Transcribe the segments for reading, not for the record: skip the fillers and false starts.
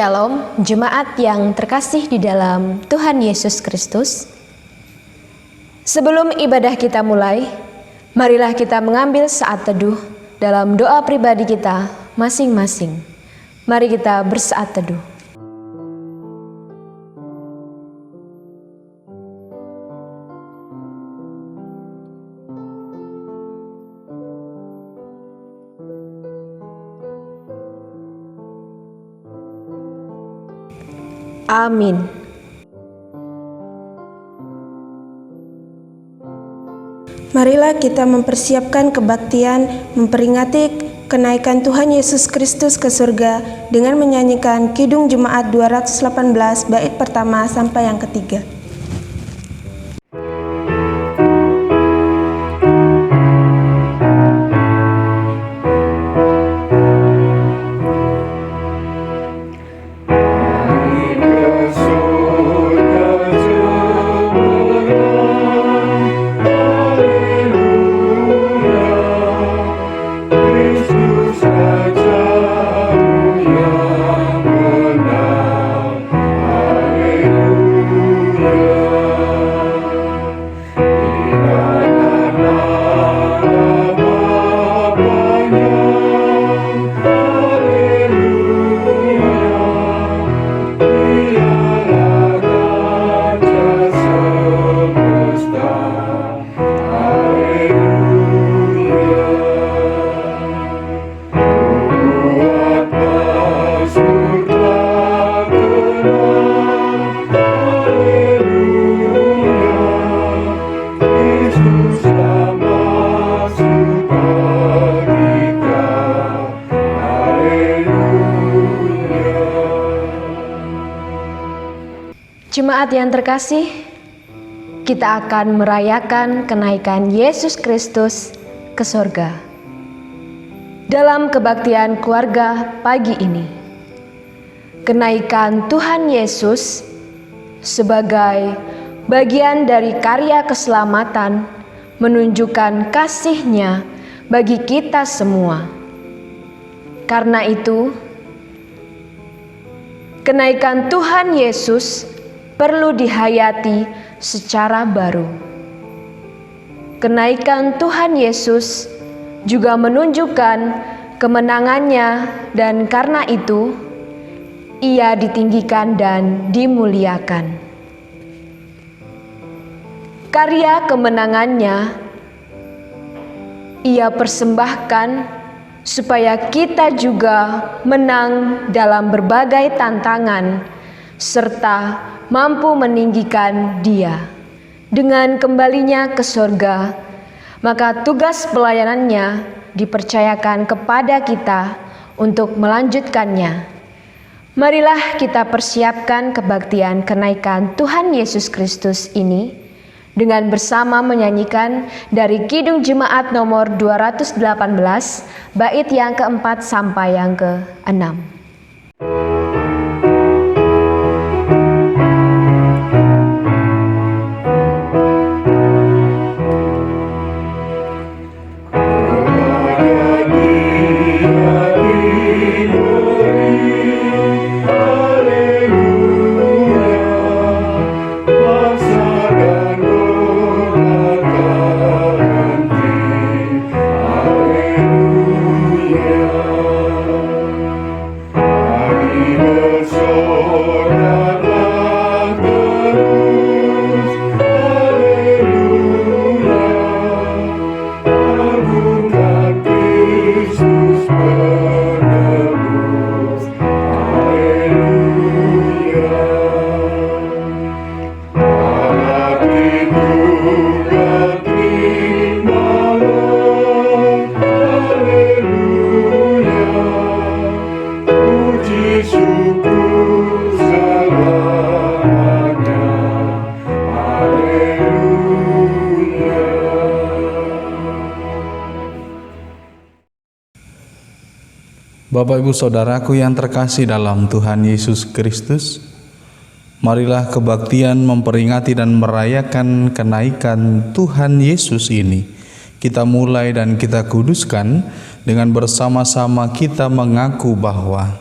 Shalom, jemaat yang terkasih di dalam Tuhan Yesus Kristus. Sebelum ibadah kita mulai, marilah kita mengambil saat teduh dalam doa pribadi kita masing-masing. Mari kita bersaat teduh. Amin. Marilah kita mempersiapkan kebaktian memperingati kenaikan Tuhan Yesus Kristus ke surga dengan menyanyikan Kidung Jemaat 218 bait pertama sampai yang ketiga. Jemaat yang terkasih, kita akan merayakan kenaikan Yesus Kristus ke surga. Dalam kebaktian keluarga pagi ini, kenaikan Tuhan Yesus sebagai bagian dari karya keselamatan menunjukkan kasih-Nya bagi kita semua. Karena itu, kenaikan Tuhan Yesus perlu dihayati secara baru. Kenaikan Tuhan Yesus juga menunjukkan kemenangannya, dan karena itu Ia ditinggikan dan dimuliakan. Karya kemenangannya Ia persembahkan supaya kita juga menang dalam berbagai tantangan serta mampu meninggikan Dia. Dengan kembalinya ke surga, maka tugas pelayanannya dipercayakan kepada kita untuk melanjutkannya. Marilah kita persiapkan kebaktian kenaikan Tuhan Yesus Kristus ini dengan bersama menyanyikan dari Kidung Jemaat nomor 218 bait yang keempat sampai yang keenam. Bapak Ibu Saudaraku yang terkasih dalam Tuhan Yesus Kristus, marilah kebaktian memperingati dan merayakan kenaikan Tuhan Yesus ini kita mulai dan kita kuduskan dengan bersama-sama kita mengaku bahwa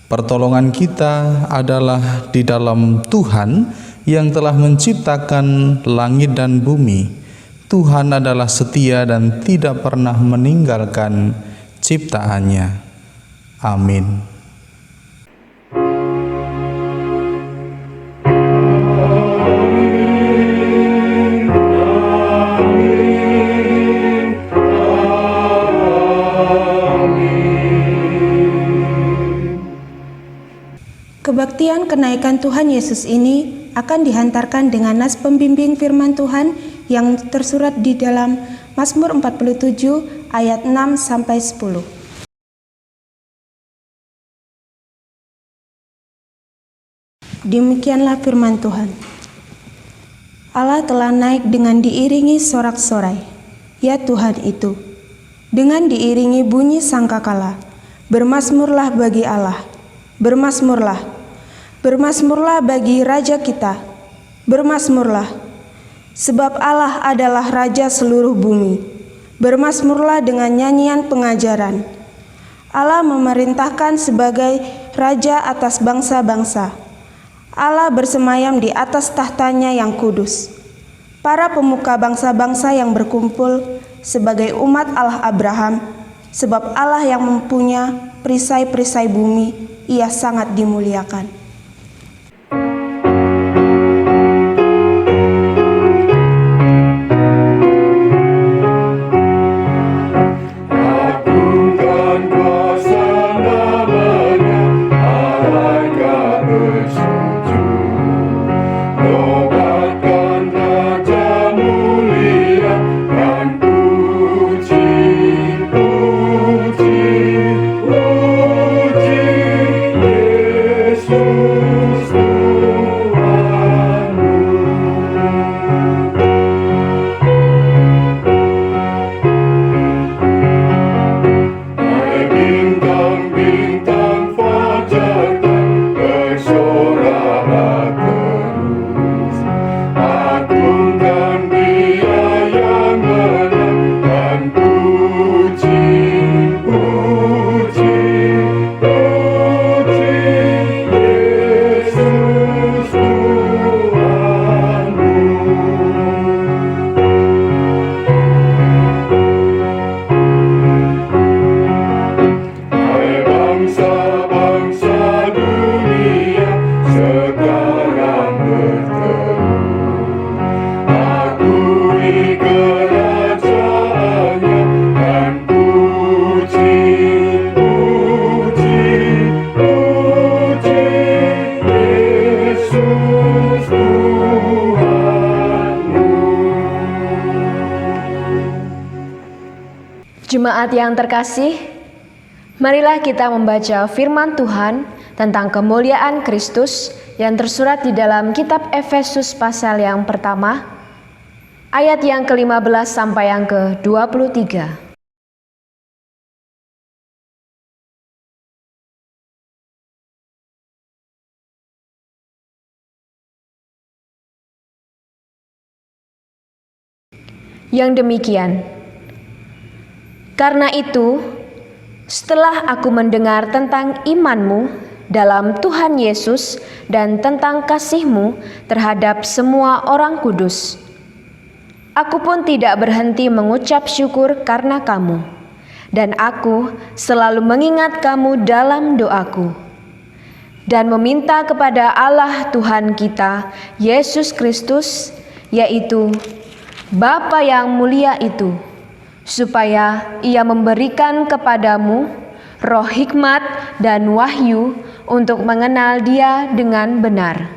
Pertolongan kita adalah di dalam Tuhan yang telah menciptakan langit dan bumi. Tuhan adalah setia dan tidak pernah meninggalkan ciptaannya. Amin. Kebaktian kenaikan Tuhan Yesus ini akan dihantarkan dengan nas pembimbing firman Tuhan yang tersurat di dalam Mazmur 47 ayat 6-10. Demikianlah firman Tuhan. Allah telah naik dengan diiringi sorak-sorai, ya Tuhan itu, dengan diiringi bunyi sangkakala. Bermazmurlah bagi Allah, bermazmurlah. Bermazmurlah bagi Raja kita, bermazmurlah, sebab Allah adalah Raja seluruh bumi. Bermazmurlah dengan nyanyian pengajaran. Allah memerintahkan sebagai Raja atas bangsa-bangsa. Allah bersemayam di atas tahtanya yang kudus. Para pemuka bangsa-bangsa yang berkumpul sebagai umat Allah Abraham, sebab Allah yang mempunyai perisai-perisai bumi, Ia sangat dimuliakan. Jemaat yang terkasih, marilah kita membaca firman Tuhan tentang kemuliaan Kristus yang tersurat di dalam kitab Efesus pasal yang pertama, ayat yang ke-15 sampai yang ke-23. Yang demikian, karena itu, setelah aku mendengar tentang imanmu dalam Tuhan Yesus dan tentang kasihmu terhadap semua orang kudus, aku pun tidak berhenti mengucap syukur karena kamu, dan aku selalu mengingat kamu dalam doaku, dan meminta kepada Allah Tuhan kita, Yesus Kristus, yaitu Bapa yang mulia itu, supaya Ia memberikan kepadamu roh hikmat dan wahyu untuk mengenal Dia dengan benar,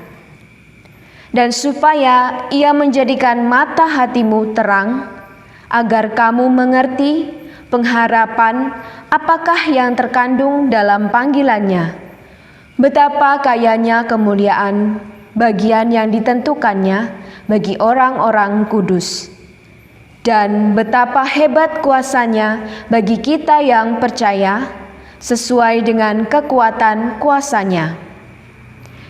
dan supaya Ia menjadikan mata hatimu terang, agar kamu mengerti pengharapan apakah yang terkandung dalam panggilannya, betapa kayanya kemuliaan bagian yang ditentukannya bagi orang-orang kudus, dan betapa hebat kuasanya bagi kita yang percaya, sesuai dengan kekuatan kuasanya,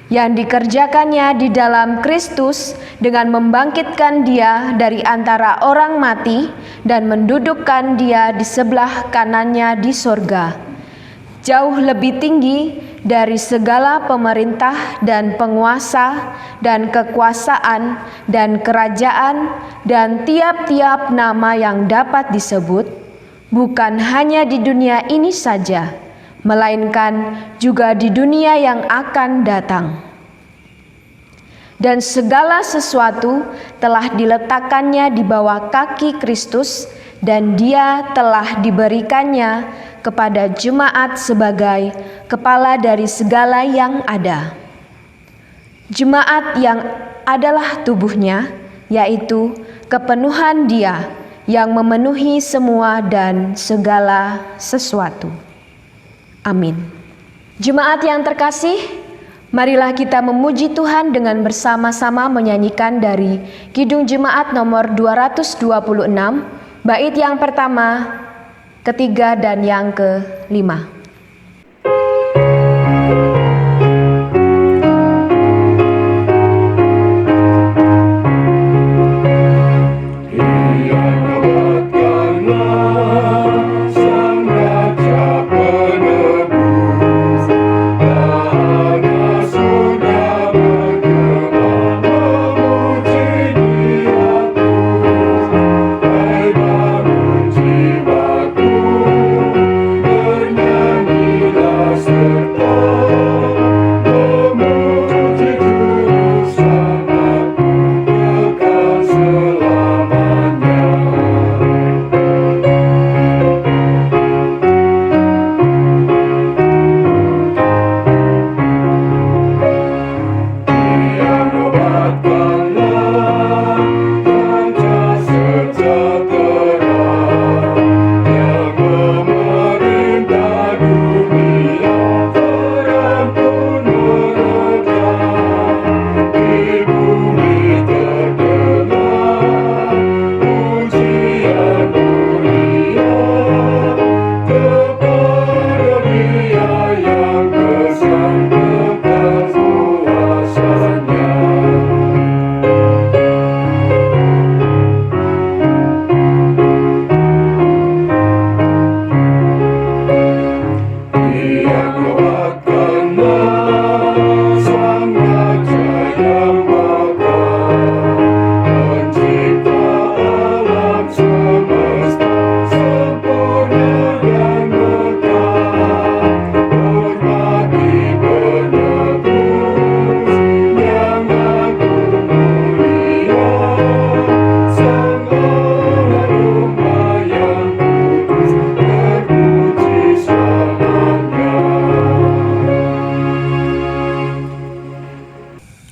yang dikerjakannya di dalam Kristus dengan membangkitkan Dia dari antara orang mati dan mendudukkan Dia di sebelah kanannya di sorga, jauh lebih tinggi dari segala pemerintah dan penguasa dan kekuasaan dan kerajaan dan tiap-tiap nama yang dapat disebut, bukan hanya di dunia ini saja, melainkan juga di dunia yang akan datang. Dan segala sesuatu telah diletakkannya di bawah kaki Kristus, dan Dia telah diberikannya kepada jemaat sebagai kepala dari segala yang ada. Jemaat yang adalah tubuhnya, yaitu kepenuhan Dia yang memenuhi semua dan segala sesuatu. Amin. Jemaat yang terkasih, marilah kita memuji Tuhan dengan bersama-sama menyanyikan dari Kidung Jemaat nomor 226, bait yang pertama, ketiga, dan yang kelima.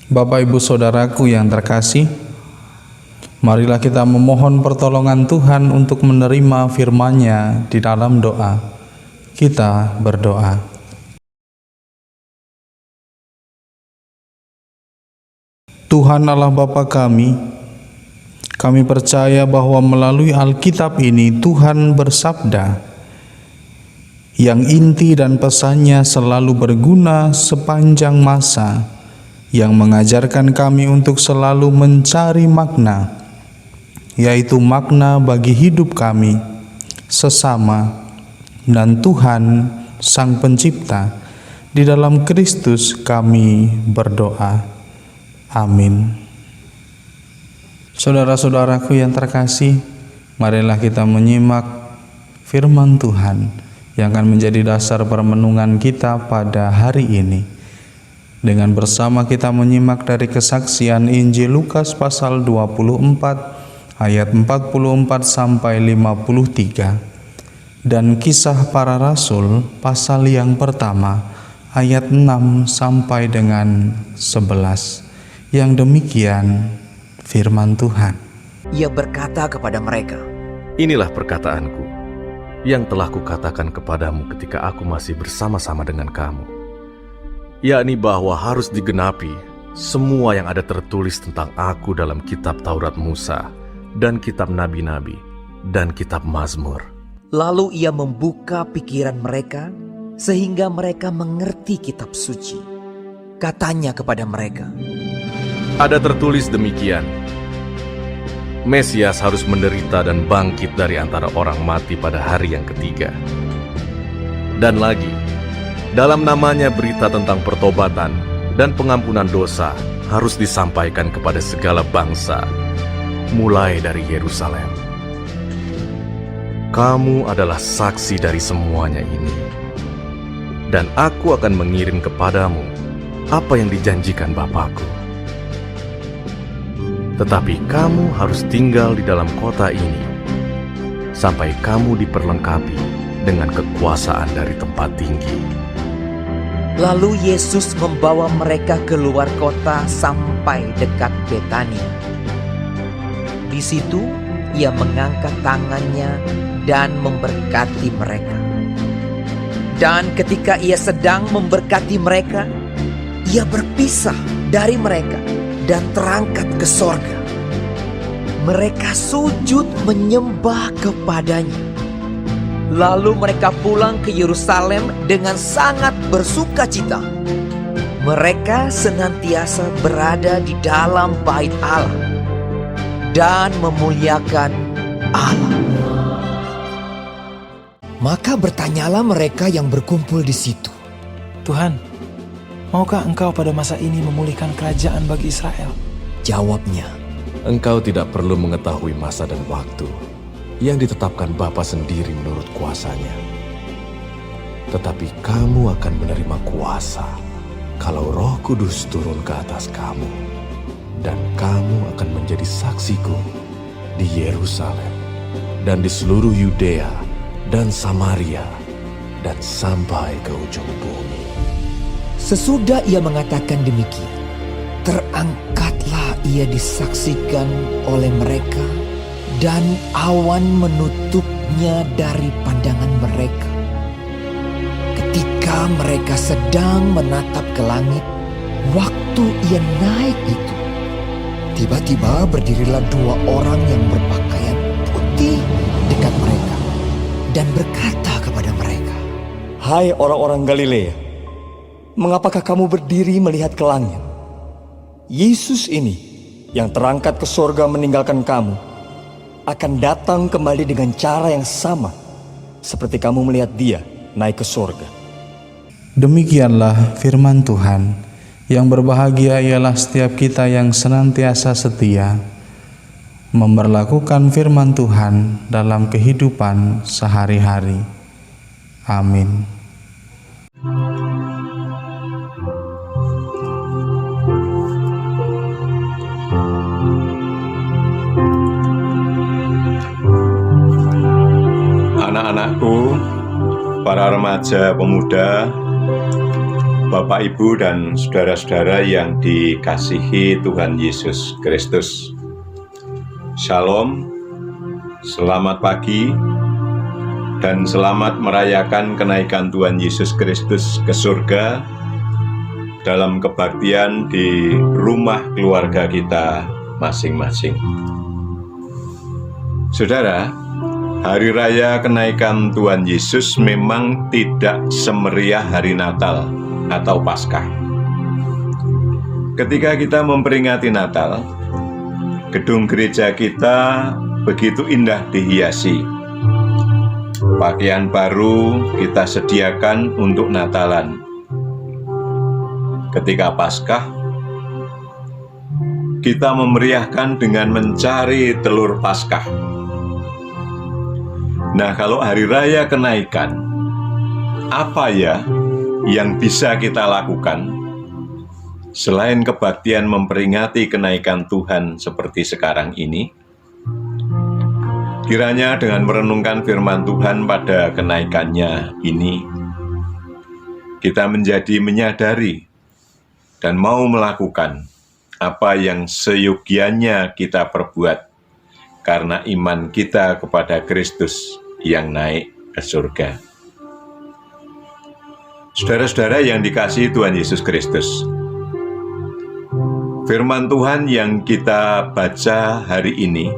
Bapak Ibu Saudaraku yang terkasih, marilah kita memohon pertolongan Tuhan untuk menerima firman-Nya di dalam doa. Kita berdoa. Tuhan Allah Bapa kami percaya bahwa melalui Alkitab ini Tuhan bersabda, yang inti dan pesannya selalu berguna sepanjang masa, yang mengajarkan kami untuk selalu mencari makna, yaitu makna bagi hidup kami, sesama, dan Tuhan Sang Pencipta. Di dalam Kristus kami berdoa. Amin. Saudara-saudaraku yang terkasih, marilah kita menyimak firman Tuhan yang akan menjadi dasar permenungan kita pada hari ini. Dengan bersama kita menyimak dari kesaksian Injil Lukas pasal 24 ayat 44 sampai 53 dan Kisah Para Rasul pasal yang pertama ayat 6 sampai dengan 11. Yang demikian firman Tuhan. Ia berkata kepada mereka, "Inilah perkataanku yang telah kukatakan kepadamu ketika aku masih bersama-sama dengan kamu, yakni bahwa harus digenapi semua yang ada tertulis tentang aku dalam kitab Taurat Musa dan kitab Nabi-Nabi dan kitab Mazmur." Lalu ia membuka pikiran mereka sehingga mereka mengerti kitab suci. Katanya kepada mereka, Ada tertulis demikian, Mesias harus menderita dan bangkit dari antara orang mati pada hari yang ketiga. Dan lagi, Dalam namanya berita tentang pertobatan dan pengampunan dosa harus disampaikan kepada segala bangsa, mulai dari Yerusalem. Kamu adalah saksi dari semuanya ini, dan aku akan mengirim kepadamu apa yang dijanjikan Bapakku. Tetapi kamu harus tinggal di dalam kota ini sampai kamu diperlengkapi dengan kekuasaan dari tempat tinggi. Lalu Yesus membawa mereka keluar kota sampai dekat Betania. Di situ ia mengangkat tangannya dan memberkati mereka. Dan ketika ia sedang memberkati mereka, ia berpisah dari mereka dan terangkat ke sorga. Mereka sujud menyembah kepadanya. Lalu mereka pulang ke Yerusalem dengan sangat bersukacita. Mereka senantiasa berada di dalam bait Allah dan memuliakan Allah. Maka bertanyalah mereka yang berkumpul di situ, Tuhan, maukah Engkau pada masa ini memulihkan kerajaan bagi Israel? Jawabnya, Engkau tidak perlu mengetahui masa dan waktu yang ditetapkan Bapa sendiri menurut kuasanya. Tetapi kamu akan menerima kuasa kalau Roh Kudus turun ke atas kamu, dan kamu akan menjadi saksiku di Yerusalem dan di seluruh Yudea dan Samaria dan sampai ke ujung bumi. sesudah ia mengatakan demikian, terangkatlah ia disaksikan oleh mereka, dan awan menutupnya dari pandangan mereka. Ketika mereka sedang menatap ke langit, waktu ia naik itu, tiba-tiba berdirilah 2 orang yang berpakaian putih dekat mereka dan berkata kepada mereka, "Hai orang-orang Galilea, mengapakah kamu berdiri melihat ke langit? Yesus ini yang terangkat ke sorga meninggalkan kamu akan datang kembali dengan cara yang sama seperti kamu melihat dia naik ke sorga." Demikianlah firman Tuhan. Yang berbahagia ialah setiap kita yang senantiasa setia memberlakukan firman Tuhan dalam kehidupan sehari-hari. Amin. Anak-anakku, para remaja pemuda, Bapak, Ibu, dan saudara-saudara yang dikasihi Tuhan Yesus Kristus. Shalom, selamat pagi, dan selamat merayakan kenaikan Tuhan Yesus Kristus ke surga dalam kebaktian di rumah keluarga kita masing-masing. Saudara, Hari Raya Kenaikan Tuhan Yesus memang tidak semeriah Hari Natal atau Paskah. Ketika kita memperingati Natal, gedung gereja kita begitu indah dihiasi. Pakaian baru kita sediakan untuk Natalan. Ketika Paskah, kita memeriahkan dengan mencari telur Paskah. Nah, kalau hari raya kenaikan, apa ya yang bisa kita lakukan selain kebaktian memperingati kenaikan Tuhan seperti sekarang ini? Kiranya dengan merenungkan firman Tuhan pada kenaikannya ini, kita menjadi menyadari dan mau melakukan apa yang seyogianya kita perbuat karena iman kita kepada Kristus yang naik ke surga. Saudara-saudara yang dikasihi Tuhan Yesus Kristus, firman Tuhan yang kita baca hari ini,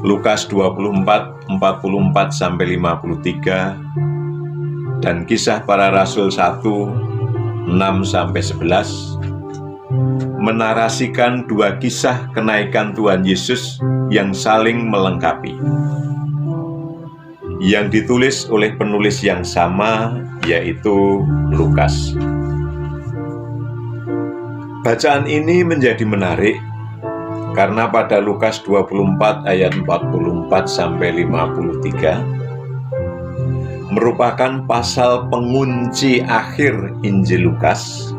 Lukas 24, 44-53, dan Kisah Para Rasul 1, 6-11, menarasikan 2 kisah kenaikan Tuhan Yesus yang saling melengkapi. yang ditulis oleh penulis yang sama, yaitu Lukas. Bacaan ini menjadi menarik karena pada Lukas 24 ayat 44 sampai 53 merupakan pasal pengunci akhir Injil Lukas,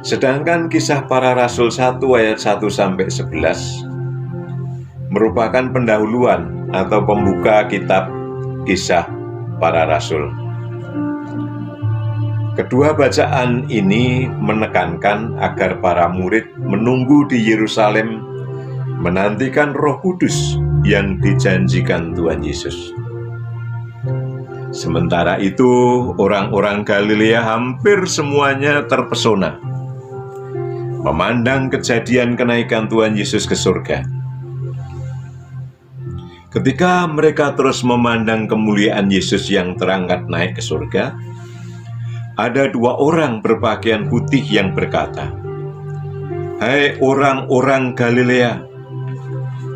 sedangkan Kisah Para Rasul 1 ayat 1 sampai 11 merupakan pendahuluan atau pembuka kitab Kisah Para Rasul. Kedua bacaan ini menekankan agar para murid menunggu di Yerusalem menantikan Roh Kudus yang dijanjikan Tuhan Yesus. Sementara itu, orang-orang Galilea hampir semuanya terpesona memandang kejadian kenaikan Tuhan Yesus ke surga. Ketika mereka terus memandang kemuliaan Yesus yang terangkat naik ke surga, ada dua orang berpakaian putih yang berkata, "Hai orang-orang Galilea,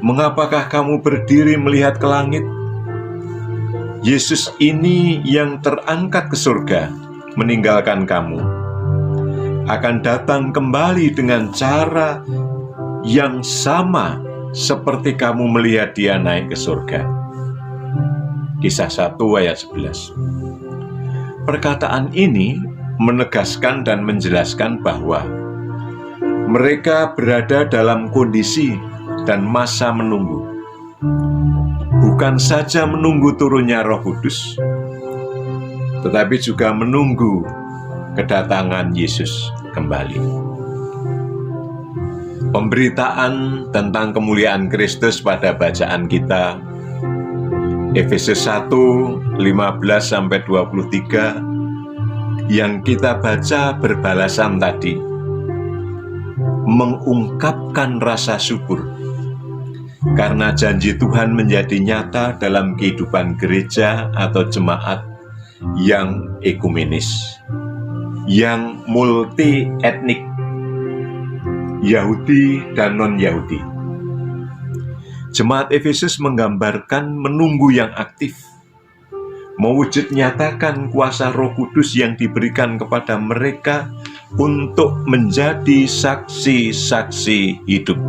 mengapakah kamu berdiri melihat ke langit? Yesus ini yang terangkat ke surga, meninggalkan kamu, akan datang kembali dengan cara yang sama seperti kamu melihat dia naik ke surga." Kisah 1 ayat 11. Perkataan ini menegaskan dan menjelaskan bahwa mereka berada dalam kondisi dan masa menunggu. Bukan saja menunggu turunnya Roh Kudus, tetapi juga menunggu kedatangan Yesus kembali. Pemberitaan tentang kemuliaan Kristus pada bacaan kita Efesus 1, 15-23 yang kita baca berbalasan tadi mengungkapkan rasa syukur karena janji Tuhan menjadi nyata dalam kehidupan gereja atau jemaat yang ekumenis, yang multi etnik, Yahudi dan non-Yahudi. Jemaat Efesus menggambarkan menunggu yang aktif, mewujud nyatakan kuasa Roh Kudus yang diberikan kepada mereka untuk menjadi saksi-saksi hidup,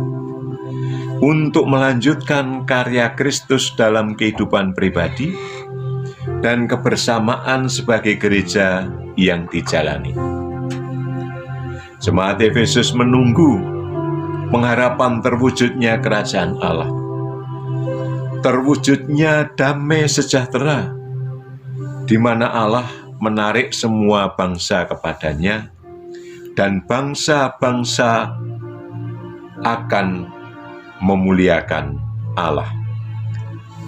untuk melanjutkan karya Kristus dalam kehidupan pribadi dan kebersamaan sebagai gereja yang dijalani. Jemaat Efesus menunggu pengharapan terwujudnya kerajaan Allah, terwujudnya damai sejahtera, di mana Allah menarik semua bangsa kepadanya, dan bangsa-bangsa akan memuliakan Allah.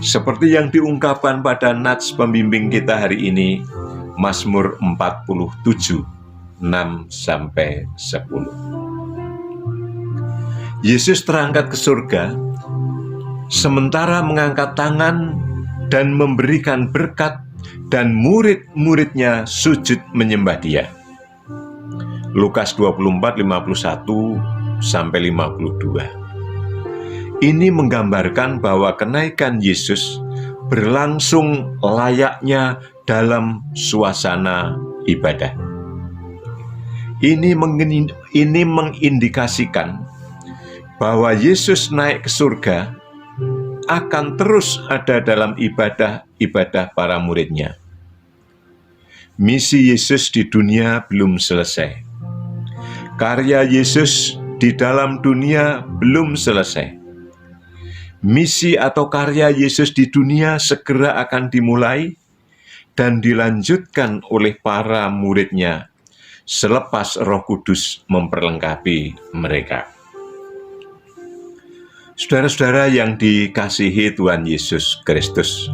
Seperti yang diungkapkan pada nats pembimbing kita hari ini, Mazmur 47, 6-10. Yesus terangkat ke surga, sementara mengangkat tangan dan memberikan berkat, dan murid-muridnya sujud menyembah dia. Lukas 24, 51-52. Ini menggambarkan bahwa kenaikan Yesus berlangsung layaknya dalam suasana ibadah. Ini mengindikasikan bahwa Yesus naik ke surga akan terus ada dalam ibadah-ibadah para muridnya. Misi Yesus di dunia belum selesai. Karya Yesus di dalam dunia belum selesai. Misi atau karya Yesus di dunia segera akan dimulai dan dilanjutkan oleh para muridnya selepas Roh Kudus memperlengkapi mereka. Saudara-saudara yang dikasihi Tuhan Yesus Kristus,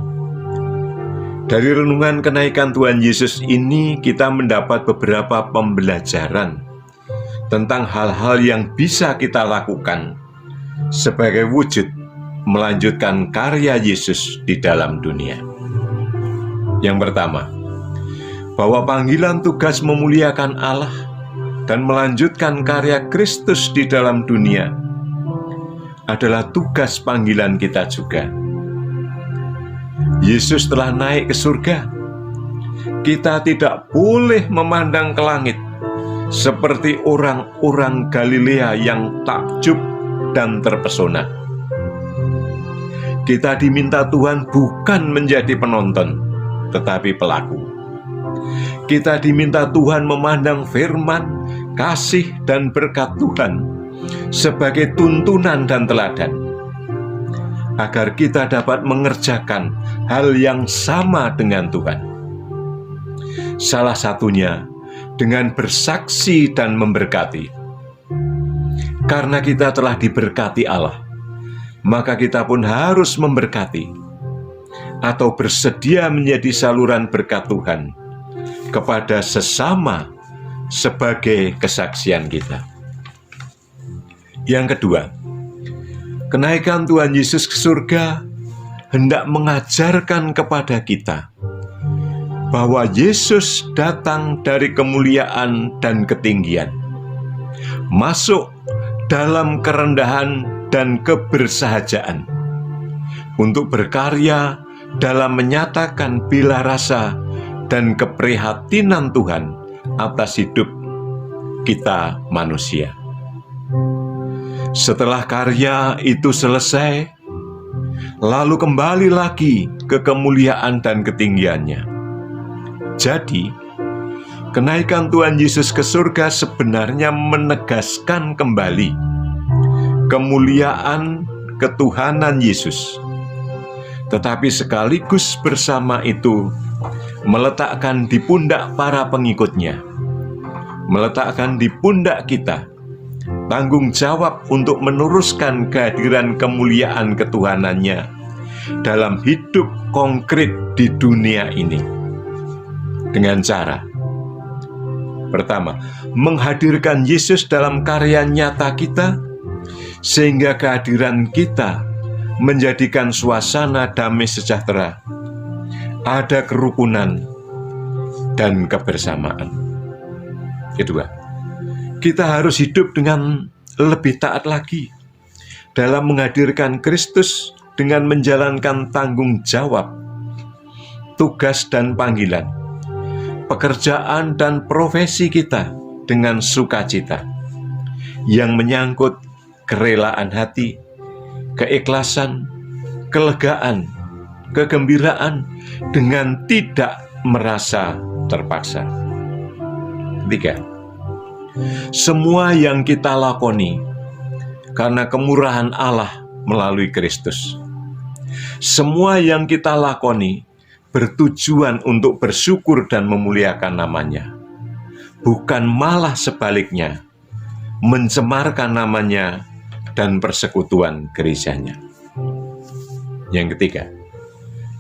dari renungan kenaikan Tuhan Yesus ini kita mendapat beberapa pembelajaran tentang hal-hal yang bisa kita lakukan sebagai wujud melanjutkan karya Yesus di dalam dunia. Yang pertama, bahwa panggilan tugas memuliakan Allah dan melanjutkan karya Kristus di dalam dunia adalah tugas panggilan kita juga. Yesus telah naik ke surga. Kita tidak boleh memandang ke langit seperti orang-orang Galilea yang takjub dan terpesona. Kita diminta Tuhan bukan menjadi penonton, tetapi pelaku. Kita diminta Tuhan memandang firman, kasih, dan berkat Tuhan sebagai tuntunan dan teladan, agar kita dapat mengerjakan hal yang sama dengan Tuhan. Salah satunya dengan bersaksi dan memberkati. Karena kita telah diberkati Allah, maka kita pun harus memberkati atau bersedia menjadi saluran berkat Tuhan kepada sesama sebagai kesaksian kita. Yang kedua, kenaikan Tuhan Yesus ke surga hendak mengajarkan kepada kita bahwa Yesus datang dari kemuliaan dan ketinggian, masuk dalam kerendahan dan kebersahajaan, untuk berkarya dalam menyatakan bela rasa dan keprihatinan Tuhan atas hidup kita manusia. Setelah karya itu selesai, lalu kembali lagi ke kemuliaan dan ketinggiannya. Jadi, kenaikan Tuhan Yesus ke surga sebenarnya menegaskan kembali kemuliaan ketuhanan Yesus, tetapi sekaligus bersama itu meletakkan di pundak para pengikutnya, meletakkan di pundak kita tanggung jawab untuk meneruskan kehadiran kemuliaan ketuhanannya dalam hidup konkret di dunia ini. Dengan cara pertama, menghadirkan Yesus dalam karya nyata kita, sehingga kehadiran kita menjadikan suasana damai sejahtera, ada kerukunan dan kebersamaan. Kedua, kita harus hidup dengan lebih taat lagi dalam menghadirkan Kristus dengan menjalankan tanggung jawab, tugas dan panggilan, pekerjaan dan profesi kita dengan sukacita yang menyangkut kerelaan hati, keikhlasan, kelegaan, kegembiraan dengan tidak merasa terpaksa. Ketiga, semua yang kita lakoni karena kemurahan Allah melalui Kristus. Semua yang kita lakoni bertujuan untuk bersyukur dan memuliakan namanya, bukan malah sebaliknya, mencemarkan namanya dan persekutuan gerejanya. Yang ketiga,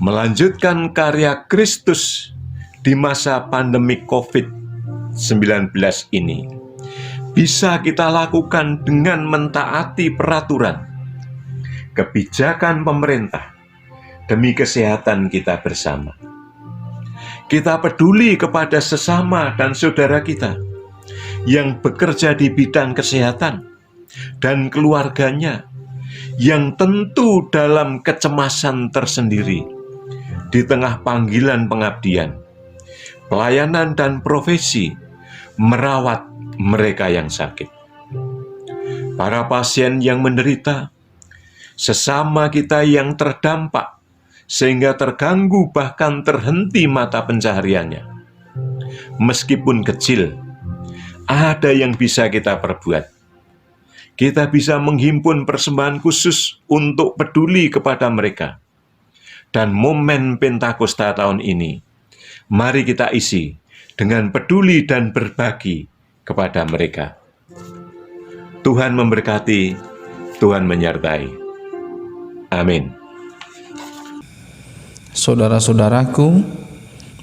melanjutkan karya Kristus di masa pandemi COVID-19 ini bisa kita lakukan dengan mentaati peraturan, kebijakan pemerintah demi kesehatan kita bersama. Kita peduli kepada sesama dan saudara kita yang bekerja di bidang kesehatan dan keluarganya yang tentu dalam kecemasan tersendiri di tengah panggilan pengabdian, pelayanan dan profesi merawat mereka yang sakit. Para pasien yang menderita, sesama kita yang terdampak sehingga terganggu bahkan terhenti mata pencahariannya. Meskipun kecil, ada yang bisa kita perbuat. Kita bisa menghimpun persembahan khusus untuk peduli kepada mereka. Dan momen Pentakosta tahun ini, mari kita isi dengan peduli dan berbagi kepada mereka. Tuhan memberkati, Tuhan menyertai. Amin. Saudara-saudaraku,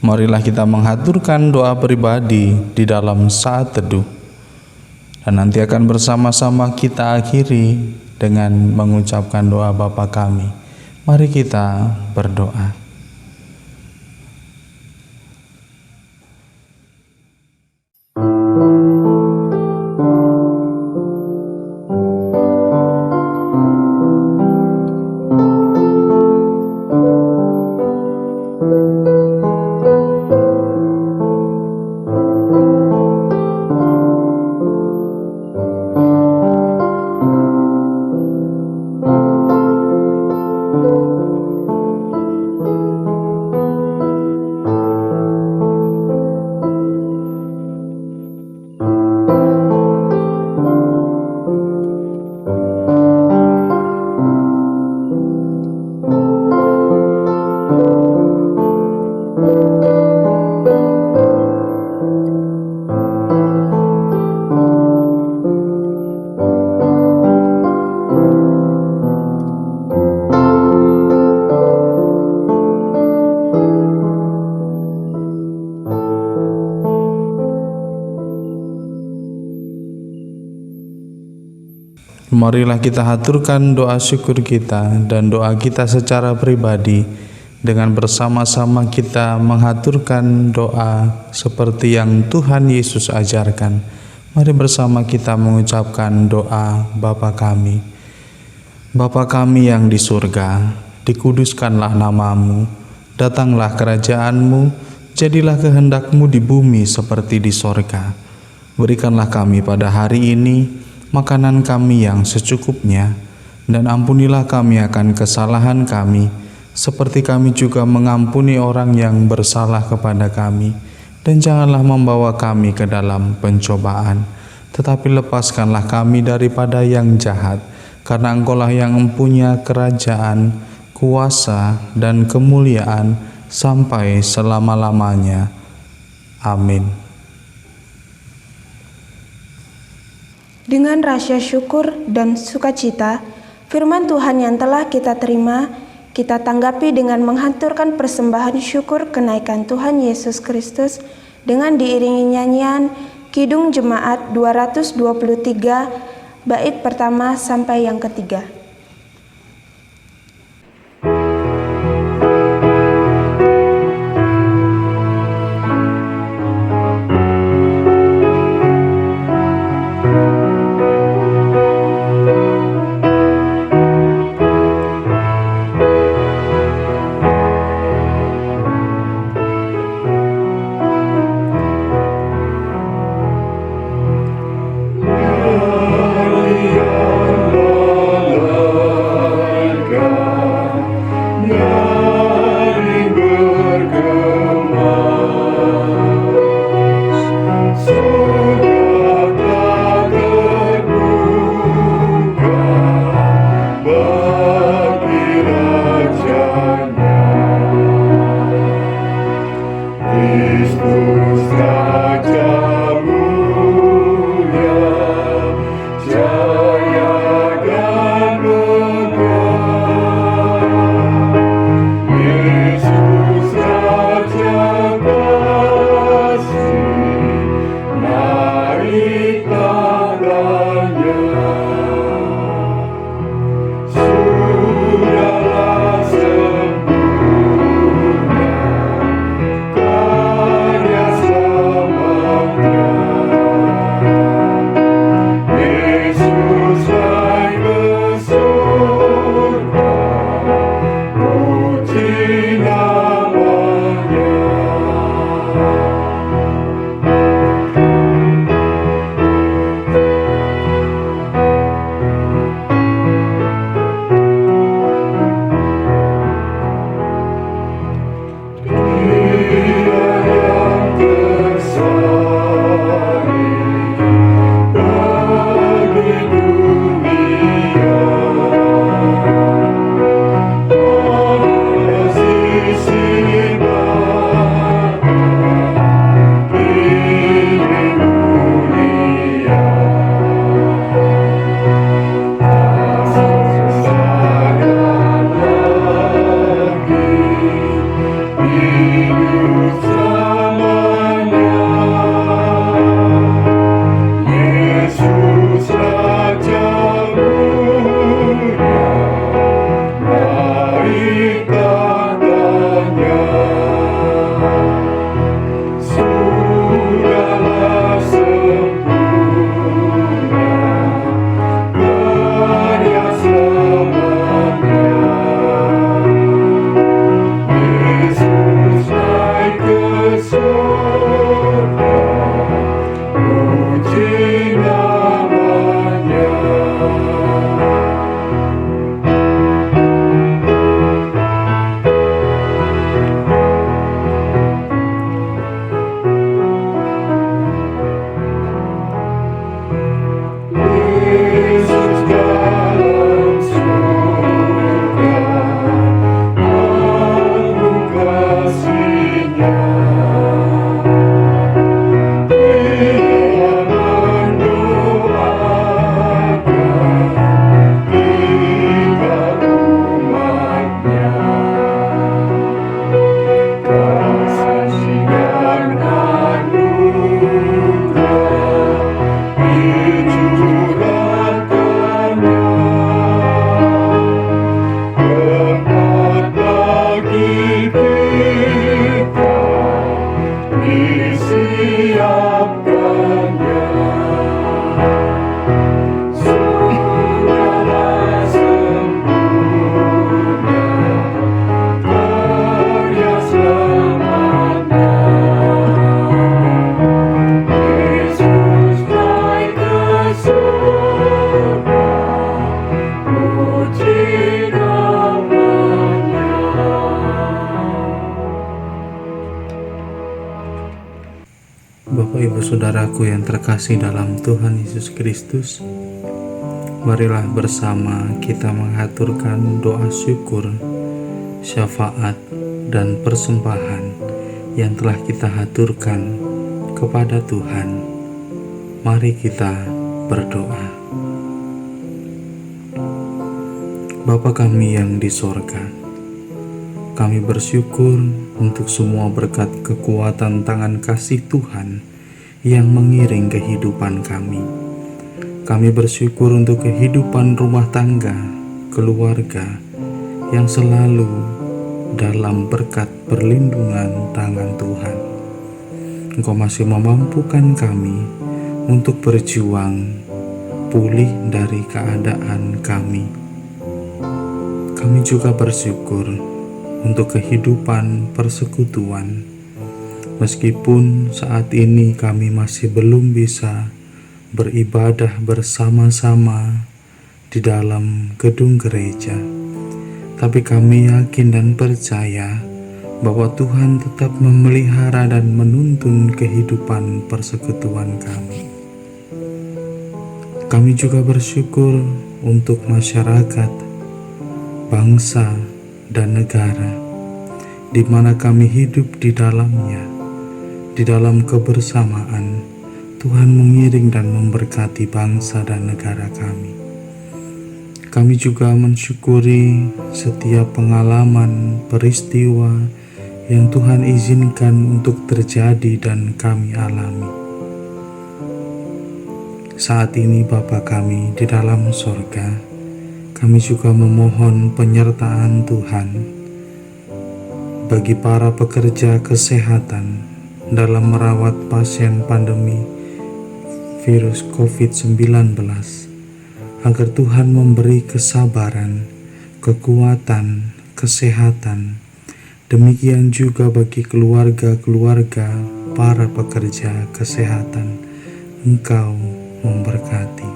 marilah kita mengaturkan doa pribadi di dalam saat teduh. Dan nanti akan bersama-sama kita akhiri dengan mengucapkan doa Bapa kami. Mari kita berdoa. Marilah kita haturkan doa syukur kita dan doa kita secara pribadi dengan bersama-sama kita menghaturkan doa seperti yang Tuhan Yesus ajarkan. Mari bersama kita mengucapkan doa Bapa kami. Bapa kami yang di surga, dikuduskanlah namamu, datanglah kerajaanmu, jadilah kehendak-Mu di bumi seperti di sorga. Berikanlah kami pada hari ini makanan kami yang secukupnya, dan ampunilah kami akan kesalahan kami, seperti kami juga mengampuni orang yang bersalah kepada kami. Dan janganlah membawa kami ke dalam pencobaan, tetapi lepaskanlah kami daripada yang jahat, karena Engkau-lah yang mempunyai kerajaan, kuasa, dan kemuliaan sampai selama-lamanya. Amin. Dengan rasa syukur dan sukacita, firman Tuhan yang telah kita terima, kita tanggapi dengan menghanturkan persembahan syukur kenaikan Tuhan Yesus Kristus dengan diiringi nyanyian Kidung Jemaat 223, bait pertama sampai yang ketiga. saudaraku yang terkasih dalam Tuhan Yesus Kristus, marilah bersama kita mengaturkan doa syukur, syafaat, dan persembahan yang telah kita haturkan kepada Tuhan. Mari kita berdoa. Bapa kami yang di sorga, kami bersyukur untuk semua berkat kekuatan tangan kasih Tuhan yang mengiring kehidupan kami. Kami bersyukur untuk kehidupan rumah tangga, keluarga yang selalu dalam berkat perlindungan tangan Tuhan. Engkau masih memampukan kami untuk berjuang pulih dari keadaan kami. Kami juga bersyukur untuk kehidupan persekutuan. Meskipun saat ini kami masih belum bisa beribadah bersama-sama di dalam gedung gereja, tapi kami yakin dan percaya bahwa Tuhan tetap memelihara dan menuntun kehidupan persekutuan kami. Kami juga bersyukur untuk masyarakat, bangsa, dan negara di mana kami hidup di dalamnya. Di dalam kebersamaan, Tuhan mengiring dan memberkati bangsa dan negara kami. Kami juga mensyukuri setiap pengalaman, peristiwa yang Tuhan izinkan untuk terjadi dan kami alami. Saat ini Bapa kami di dalam sorga, kami juga memohon penyertaan Tuhan bagi para pekerja kesehatan dalam merawat pasien pandemi virus COVID-19, agar Tuhan memberi kesabaran, kekuatan, kesehatan. Demikian juga bagi keluarga-keluarga para pekerja kesehatan. Engkau memberkati.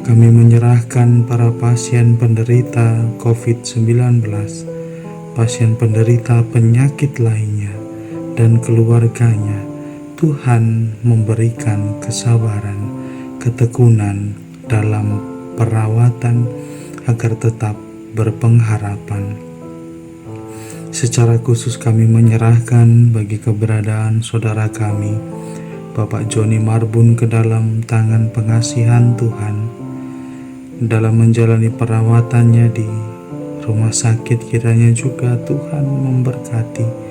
Kami menyerahkan para pasien penderita COVID-19, pasien penderita penyakit lainnya, dan keluarganya. Tuhan memberikan kesabaran, ketekunan dalam perawatan agar tetap berpengharapan. Secara khusus kami menyerahkan bagi keberadaan saudara kami, Bapak Joni Marbun, ke dalam tangan pengasihan Tuhan. Dalam menjalani perawatannya di rumah sakit, kiranya juga Tuhan memberkati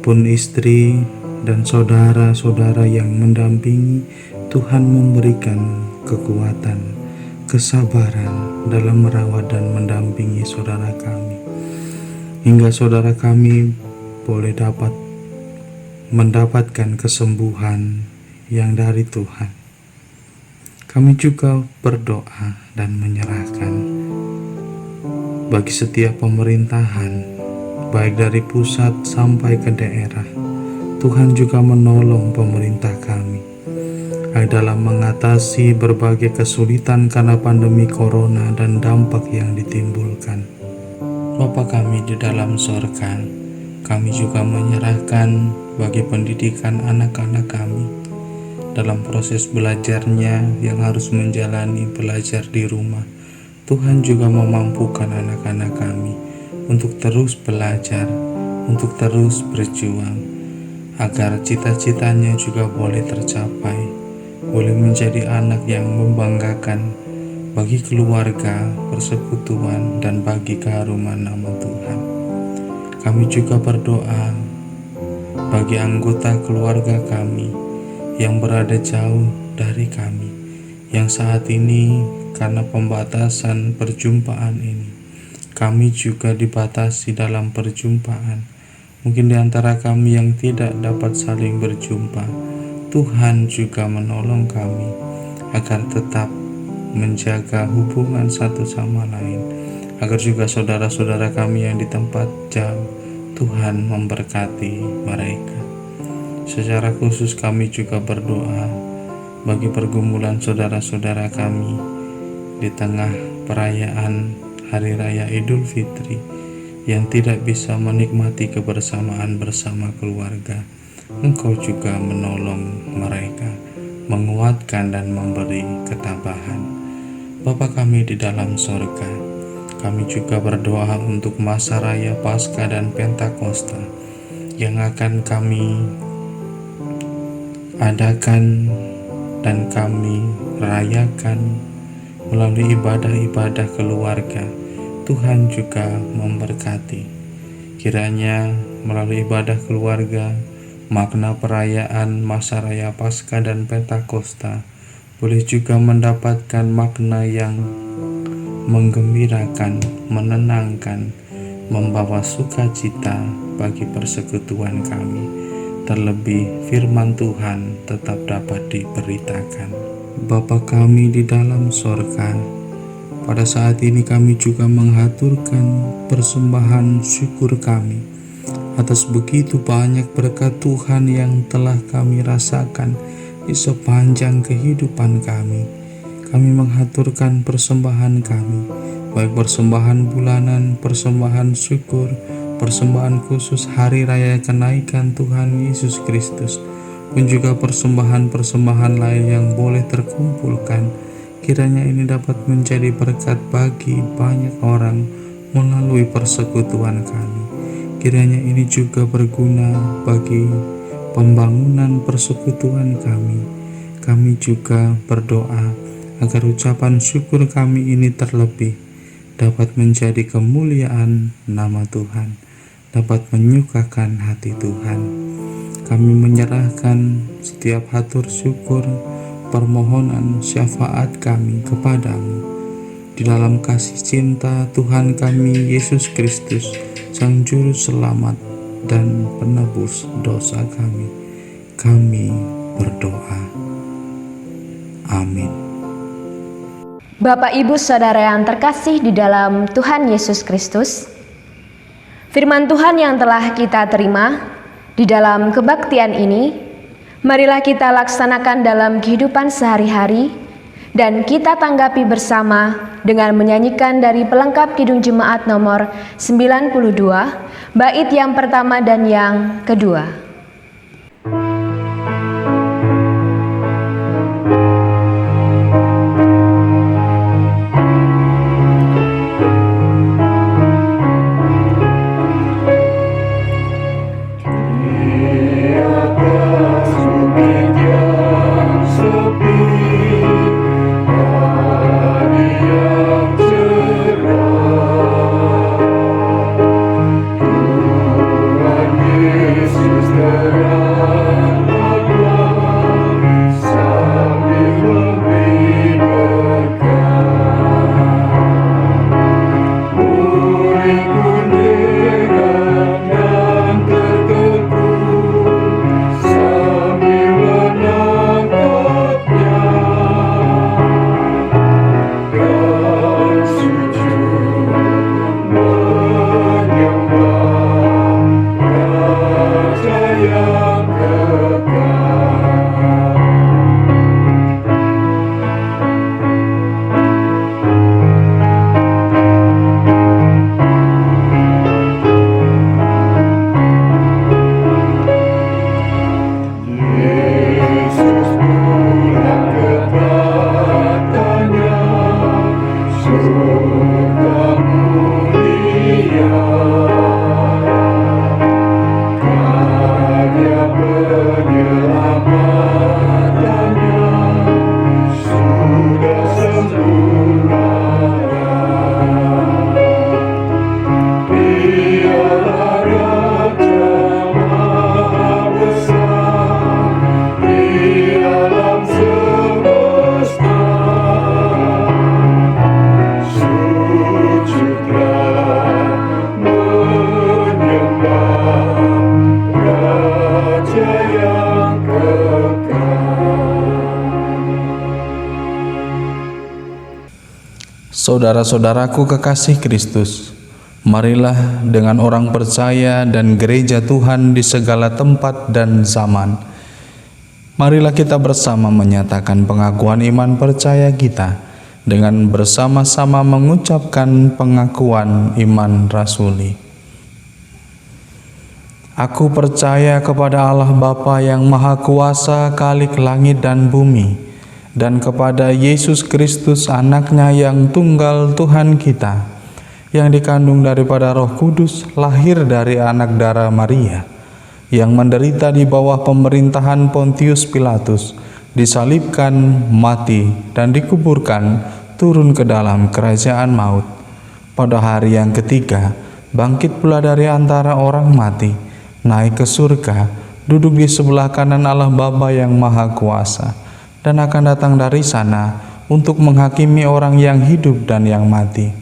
pun istri dan saudara-saudara yang mendampingi. Tuhan memberikan kekuatan, kesabaran dalam merawat dan mendampingi saudara kami, hingga saudara kami boleh dapat mendapatkan kesembuhan yang dari Tuhan. Kami juga berdoa dan menyerahkan bagi setiap pemerintahan, baik dari pusat sampai ke daerah. Tuhan juga menolong pemerintah kami dalam mengatasi berbagai kesulitan karena pandemi corona dan dampak yang ditimbulkan. Bapa kami di dalam sorga, kami juga menyerahkan bagi pendidikan anak-anak kami dalam proses belajarnya yang harus menjalani belajar di rumah. Tuhan juga memampukan anak-anak kami untuk terus belajar, untuk terus berjuang, agar cita-citanya juga boleh tercapai, boleh menjadi anak yang membanggakan bagi keluarga, persekutuan, dan bagi keharuman nama Tuhan. Kami juga berdoa bagi anggota keluarga kami yang berada jauh dari kami, yang saat ini karena pembatasan perjumpaan ini, kami juga dibatasi dalam perjumpaan. Mungkin di antara kami yang tidak dapat saling berjumpa, Tuhan juga menolong kami agar tetap menjaga hubungan satu sama lain, agar juga saudara-saudara kami yang di tempat jauh, Tuhan memberkati mereka. Secara khusus kami juga berdoa bagi pergumulan saudara-saudara kami di tengah perayaan Hari Raya Idul Fitri yang tidak bisa menikmati kebersamaan bersama keluarga. Engkau juga menolong mereka, menguatkan dan memberi ketabahan. Bapa kami di dalam sorga, kami juga berdoa untuk masa raya Paskah dan Pentakosta yang akan kami adakan dan kami rayakan melalui ibadah-ibadah keluarga. Tuhan juga memberkati. Kiranya melalui ibadah keluarga, makna perayaan masa raya Paskah dan Pentakosta boleh juga mendapatkan makna yang menggembirakan, menenangkan, membawa sukacita bagi persekutuan kami. Terlebih firman Tuhan tetap dapat diberitakan. Bapa kami di dalam sorga, pada saat ini kami juga menghaturkan persembahan syukur kami atas begitu banyak berkat Tuhan yang telah kami rasakan di sepanjang kehidupan kami. Kami menghaturkan persembahan kami, baik persembahan bulanan, persembahan syukur, persembahan khusus hari raya kenaikan Tuhan Yesus Kristus, pun juga persembahan-persembahan lain yang boleh terkumpulkan. Kiranya ini dapat menjadi berkat bagi banyak orang melalui persekutuan kami. Kiranya ini juga berguna bagi pembangunan persekutuan kami. Kami juga berdoa agar ucapan syukur kami ini terlebih dapat menjadi kemuliaan nama Tuhan, dapat menyukakan hati Tuhan. Kami menyerahkan setiap hatur syukur, permohonan, syafaat kami kepadamu. Di dalam kasih cinta Tuhan kami Yesus Kristus, Sang Juru Selamat dan Penebus dosa kami berdoa. Amin. Bapak, Ibu, Saudara yang terkasih di dalam Tuhan Yesus Kristus, firman Tuhan yang telah kita terima di dalam kebaktian ini, marilah kita laksanakan dalam kehidupan sehari-hari dan kita tanggapi bersama dengan menyanyikan dari pelengkap Kidung Jemaat nomor 92, bait yang pertama dan yang kedua. Saudara-saudaraku kekasih Kristus, marilah dengan orang percaya dan gereja Tuhan di segala tempat dan zaman, marilah kita bersama menyatakan pengakuan iman percaya kita dengan bersama-sama mengucapkan pengakuan iman rasuli. Aku percaya kepada Allah Bapa yang Maha Kuasa, Khalik langit dan bumi, dan kepada Yesus Kristus anaknya yang tunggal Tuhan kita, yang dikandung daripada Roh Kudus, lahir dari anak darah Maria, yang menderita di bawah pemerintahan Pontius Pilatus, disalibkan, mati, dan dikuburkan, turun ke dalam kerajaan maut. Pada hari yang ketiga, bangkit pula dari antara orang mati, naik ke surga, duduk di sebelah kanan Allah Bapa yang Maha Kuasa, dan akan datang dari sana untuk menghakimi orang yang hidup dan yang mati.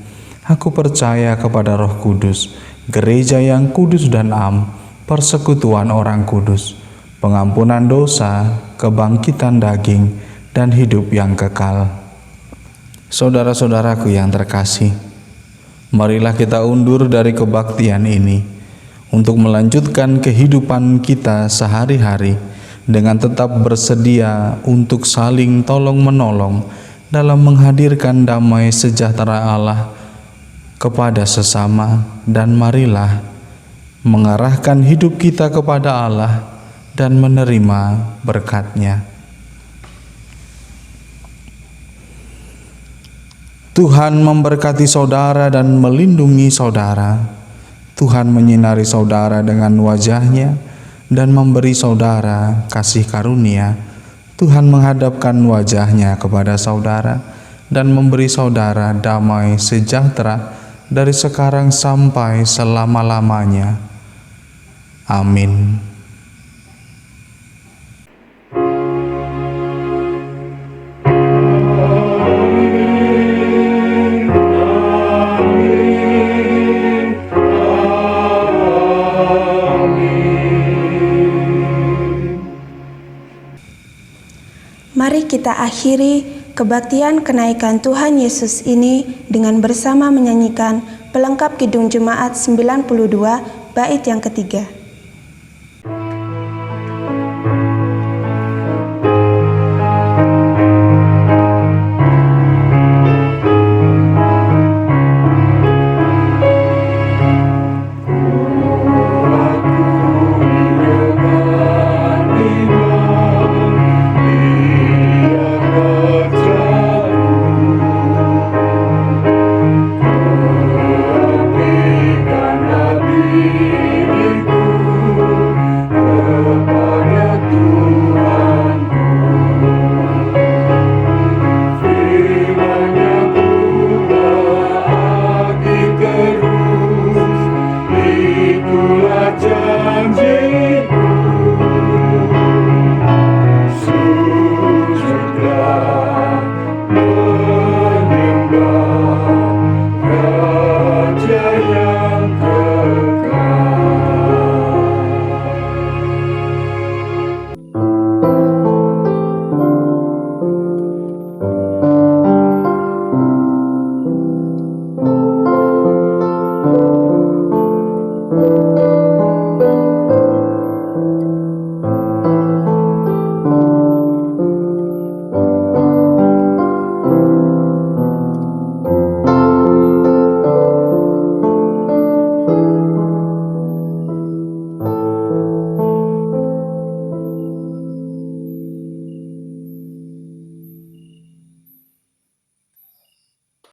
Aku percaya kepada Roh Kudus, gereja yang kudus dan am, persekutuan orang kudus, pengampunan dosa, kebangkitan daging, dan hidup yang kekal. Saudara-saudaraku yang terkasih, marilah kita undur dari kebaktian ini untuk melanjutkan kehidupan kita sehari-hari dengan tetap bersedia untuk saling tolong-menolong dalam menghadirkan damai sejahtera Allah kepada sesama, dan marilah mengarahkan hidup kita kepada Allah dan menerima berkat-Nya. Tuhan memberkati saudara dan melindungi saudara. Tuhan menyinari saudara dengan wajah-Nya dan memberi saudara kasih karunia. Tuhan menghadapkan wajah-Nya kepada saudara dan memberi saudara damai sejahtera dari sekarang sampai selama-lamanya. Amin. Mari kita akhiri kebaktian kenaikan Tuhan Yesus ini dengan bersama menyanyikan pelengkap Kidung Jemaat 92 bait yang ketiga.